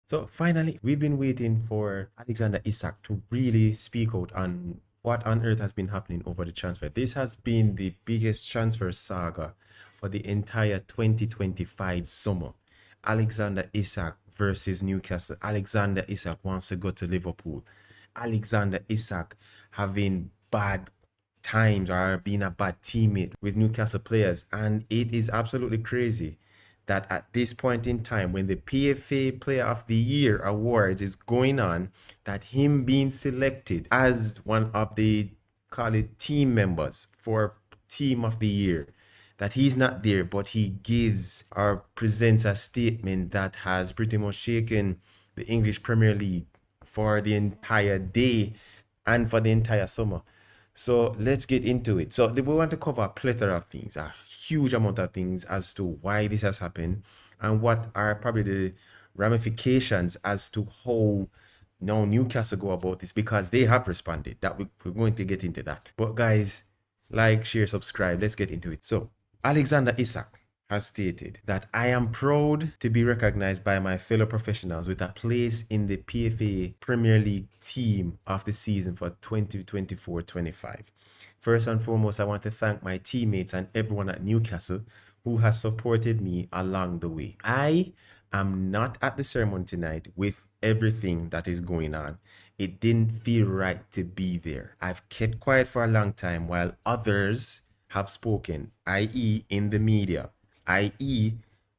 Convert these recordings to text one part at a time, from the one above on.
So finally, we've been waiting for Alexander Isak to really speak out on what on earth has been happening over the transfer. This has been the biggest transfer saga for the entire 2025 summer. Alexander Isak versus Newcastle. Alexander Isak wants to go to Liverpool. Alexander Isak having bad times or being a bad teammate with Newcastle players. And it is absolutely crazy that at this point in time, when the PFA Player of the Year awards is going on, that him being selected as one of the, call it, team members for Team of the Year, that he's not there, but he gives or presents a statement that has pretty much shaken the English Premier League for the entire day and for the entire summer. So let's get into it. So we want to cover a plethora of things, a huge amount of things as to why this has happened and what are probably the ramifications as to how now Newcastle go about this, because they have responded. That we're going to get into that. But guys, like, share, subscribe. Let's get into it. So Alexander Isak has stated that I am proud to be recognized by my fellow professionals with a place in the PFA Premier League team of the season for 2024-25. First and foremost, I want to thank my teammates and everyone at Newcastle who has supported me along the way. I am not at the ceremony tonight with everything that is going on. It didn't feel right to be there. I've kept quiet for a long time while others have spoken, i.e., in the media, i.e.,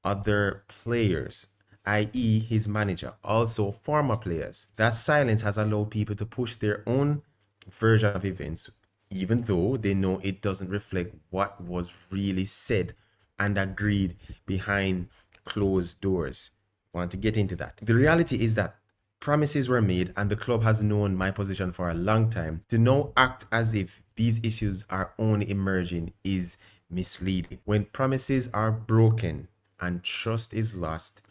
other players, i.e., his manager, also former players. That silence has allowed people to push their own version of events, even though they know it doesn't reflect what was really said and agreed behind closed doors. I want to get into that. The reality is that promises were made, and the club has known my position for a long time. To now act as if these issues are only emerging is misleading. When promises are broken and trust is lost,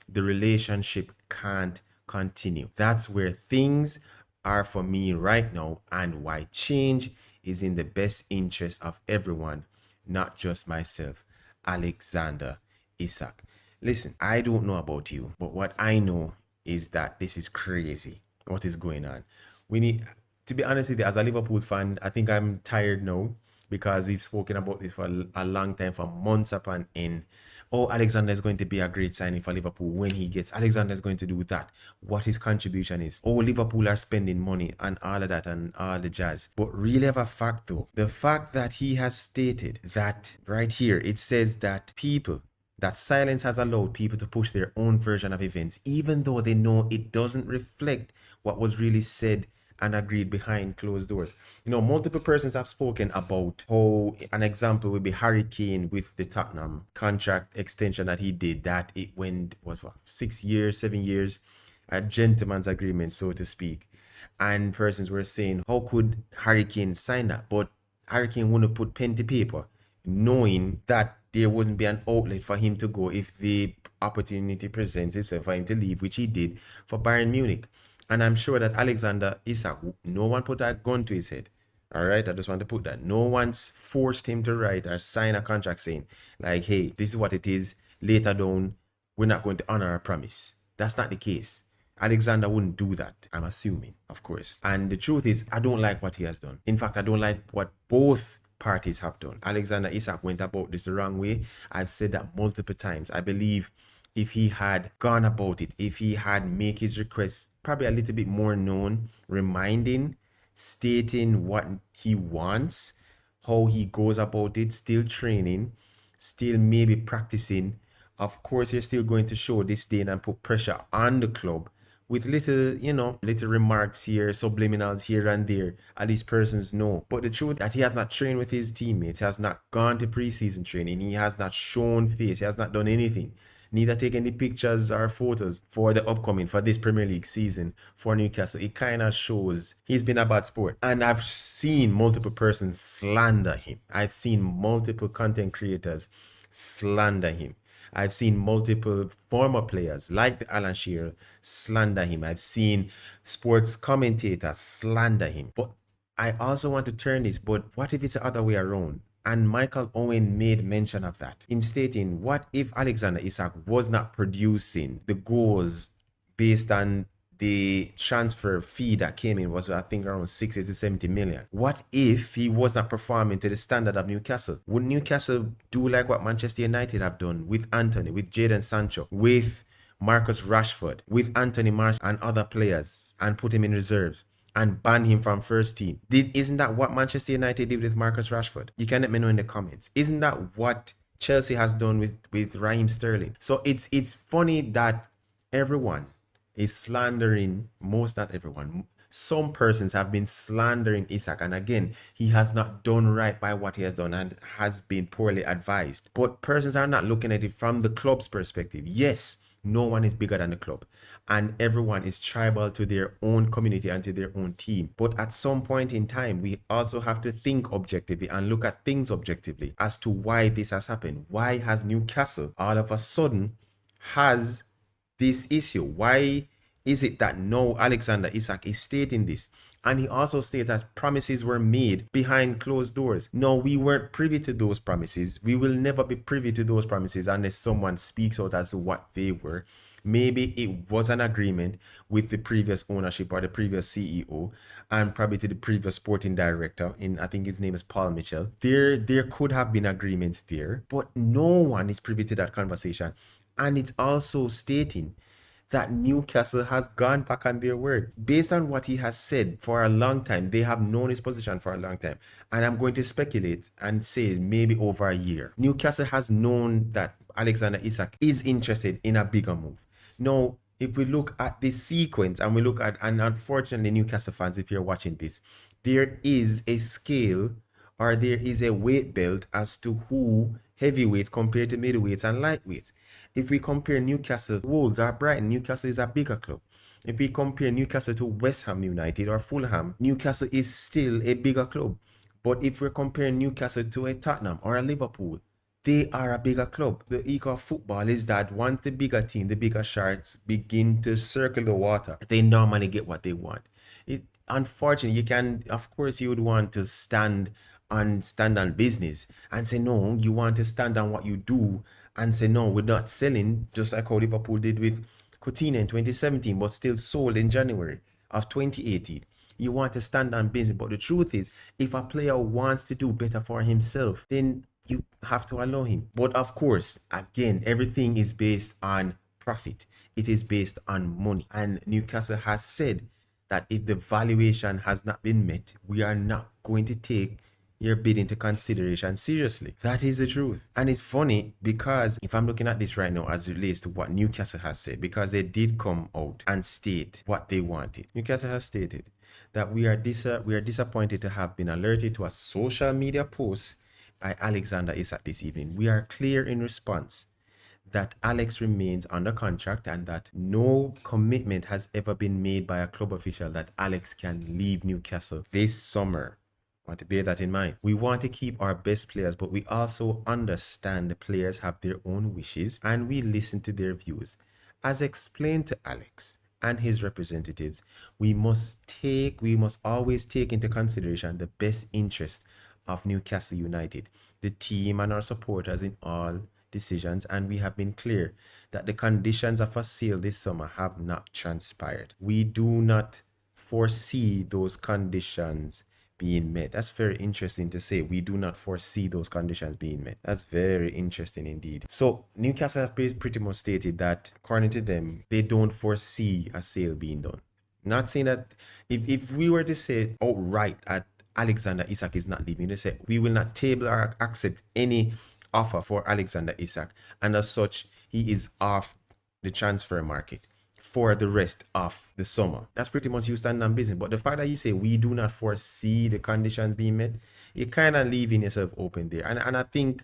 the relationship can't continue. That's where things are for me right now, and why change is in the best interest of everyone, not just myself. Alexander Isak. Listen, I don't know about you, but what I know is that this is crazy. What is going on? We need, to be honest with you, as a Liverpool fan, I think I'm tired now, because we've spoken about this for a long time, for months upon end. Oh, Alexander is going to be a great signing for Liverpool when he gets. Alexander is going to do that. What his contribution is. Oh, Liverpool are spending money and all of that and all the jazz. But really have a fact though. The fact that he has stated that right here, it says that silence has allowed people to push their own version of events, even though they know it doesn't reflect what was really said and agreed behind closed doors. You know, multiple persons have spoken about how an example would be Harry Kane with the Tottenham contract extension that he did, that it went, what 6 years, 7 years, a gentleman's agreement, so to speak. And persons were saying, how could Harry Kane sign that? But Harry Kane wouldn't put pen to paper, knowing that there wouldn't be an outlet for him to go if the opportunity presents itself for him to leave, which he did for Bayern Munich. And I'm sure that Alexander Isak, no one put a gun to his head. All right, I just want to put that. No one's forced him to write or sign a contract saying, like, hey, this is what it is. Later down, we're not going to honor our promise. That's not the case. Alexander wouldn't do that, I'm assuming, of course. And the truth is, I don't like what he has done. In fact, I don't like what both parties have done. Alexander Isak went about this the wrong way. I've said that multiple times. I believe if he had gone about it, if he had made his requests probably a little bit more known, reminding, stating what he wants, how he goes about it, still training, still maybe practicing, of course you're still going to show disdain and put pressure on the club with little, little remarks here, subliminals here and there, at least persons know. But the truth that he has not trained with his teammates, has not gone to preseason training, he has not shown face, he has not done anything, neither taken the pictures or photos for this Premier League season for Newcastle. It kind of shows he's been a bad sport. And I've seen multiple persons slander him. I've seen multiple content creators slander him. I've seen multiple former players like the Alan Shearer slander him. I've seen sports commentators slander him. But I also want to turn this, but what if it's the other way around? And Michael Owen made mention of that in stating, what if Alexander Isak was not producing the goals based on the transfer fee that came in was, I think, around 60 to 70 million. What if he was not performing to the standard of Newcastle? Would Newcastle do like what Manchester United have done with Anthony, with Jadon Sancho, with Marcus Rashford, with Anthony Martial and other players, and put him in reserve and ban him from first team? Isn't that what Manchester United did with Marcus Rashford? You can let me know in the comments. Isn't that what Chelsea has done with Raheem Sterling? So it's funny that everyone is slandering, not everyone, some persons have been slandering Isak, and again, he has not done right by what he has done and has been poorly advised. But persons are not looking at it from the club's perspective. Yes, no one is bigger than the club, and everyone is tribal to their own community and to their own team. But at some point in time, we also have to think objectively and look at things objectively as to why this has happened. Why has Newcastle all of a sudden has this issue? Why is it that no Alexander Isak is stating this? And he also states that promises were made behind closed doors. No, we weren't privy to those promises. We will never be privy to those promises unless someone speaks out as to what they were. Maybe it was an agreement with the previous ownership or the previous CEO, and probably to the previous sporting director, I think his name is Paul Mitchell. There could have been agreements there, but no one is privy to that conversation. And it's also stating that Newcastle has gone back on their word. Based on what he has said for a long time, they have known his position for a long time. And I'm going to speculate and say maybe over a year. Newcastle has known that Alexander Isak is interested in a bigger move. Now, if we look at the sequence and we look at, and unfortunately, Newcastle fans, if you're watching this, there is a scale or there is a weight belt as to who heavyweights compared to middleweights and lightweights. If we compare Newcastle, Wolves or Brighton, Newcastle is a bigger club. If we compare Newcastle to West Ham United or Fulham, Newcastle is still a bigger club. But if we're comparing Newcastle to a Tottenham or a Liverpool, they are a bigger club. The ego of football is that once the bigger team, the bigger sharks begin to circle the water, they normally get what they want. Unfortunately, you can, of course, you would want to stand on business and say, no, you want to stand on what you do and say, no, we're not selling, just like how Liverpool did with Coutinho in 2017, but still sold in January of 2018. You want to stand on business. But the truth is, if a player wants to do better for himself, then you have to allow him. But of course, again, everything is based on profit. It is based on money. And Newcastle has said that if the valuation has not been met, we are not going to take your bid into consideration seriously. That is the truth. And it's funny because if I'm looking at this right now as it relates to what Newcastle has said, because they did come out and state what they wanted. Newcastle has stated that we are disappointed to have been alerted to a social media post by Alexander Isak this evening. We are clear in response that Alex remains under contract and that no commitment has ever been made by a club official that Alex can leave Newcastle this summer. I want to bear that in mind. We want to keep our best players, but we also understand the players have their own wishes and we listen to their views. As explained to Alex and his representatives, we must always take into consideration the best interest of Newcastle United, the team and our supporters in all decisions, and we have been clear that the conditions of a sale this summer have not transpired. We do not foresee those conditions being met. That's very interesting to say. We do not foresee those conditions being met. That's very interesting indeed. So Newcastle have pretty much stated that, according to them, they don't foresee a sale being done. Not saying that if we were to say outright at Alexander Isak is not leaving, they say we will not table or accept any offer for Alexander Isak, and as such, he is off the transfer market for the rest of the summer. That's pretty much you stand on business. But the fact that you say we do not foresee the conditions being met, you're kind of leaving yourself open there. And I think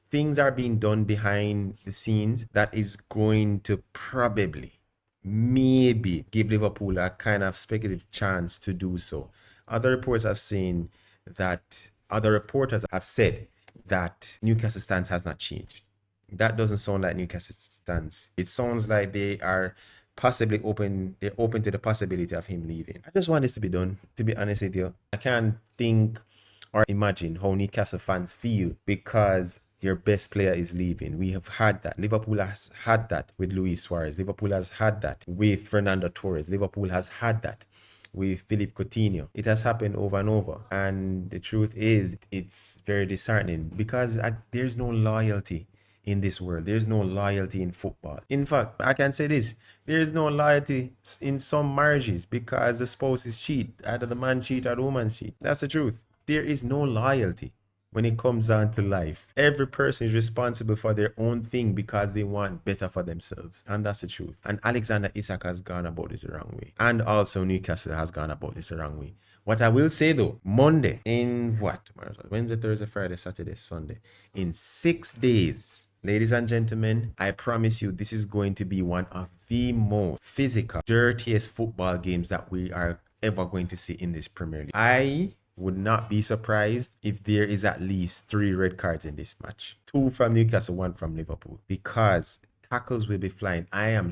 things are being done behind the scenes that is going to probably, maybe give Liverpool a kind of speculative chance to do so. Other reports have seen that, other reporters have said that Newcastle stance has not changed. That doesn't sound like Newcastle stance. It sounds like they are possibly open to the possibility of him leaving. I just want this to be done, to be honest with you. I can't think Or imagine how Newcastle fans feel because your best player is leaving. We have had that. Liverpool has had that with Luis Suarez. Liverpool has had that with Fernando Torres. Liverpool has had that with Philippe Coutinho. It has happened over and over. And the truth is, it's very disheartening because there's no loyalty in this world. There's no loyalty in football. In fact, I can say this. There is no loyalty in some marriages because the spouses cheat. Either the man cheat or the woman cheat. That's the truth. There is no loyalty when it comes down to life. Every person is responsible for their own thing because they want better for themselves. And that's the truth. And Alexander Isak has gone about this the wrong way. And also Newcastle has gone about this the wrong way. What I will say though, Monday in what? Wednesday, Thursday, Friday, Saturday, Sunday. In 6 days, ladies and gentlemen, I promise you this is going to be one of the most physical, dirtiest football games that we are ever going to see in this Premier League. I would not be surprised if there is at least 3 red cards in this match. 2 from Newcastle, 1 from Liverpool. Because tackles will be flying. I am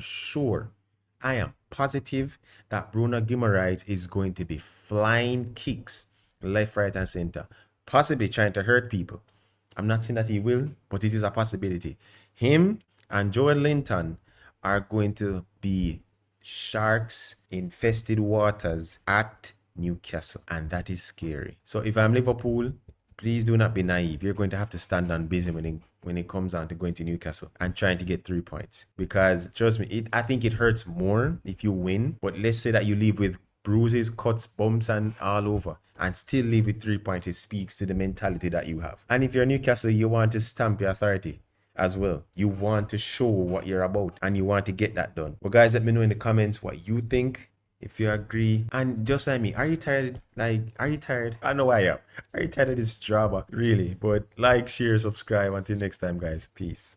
positive that Bruno Guimaraes is going to be flying kicks left, right, and center. Possibly trying to hurt people. I'm not saying that he will, but it is a possibility. Him and Joel Linton are going to be sharks infested waters at Newcastle, and that is scary. So if I'm Liverpool, please do not be naive. You're going to have to stand on business when it comes down to going to Newcastle and trying to get 3 points. Because trust me, I think it hurts more if you win. But let's say that you leave with bruises, cuts, bumps, and all over, and still leave with 3 points. It speaks to the mentality that you have. And if you're Newcastle, you want to stamp your authority as well. You want to show what you're about, and you want to get that done. Well, guys, let me know in the comments what you think. If you agree, and just like me, are you tired? Are you tired? I know I am. Are you tired of this drama? Really? But like, share, subscribe. Until next time, guys. Peace.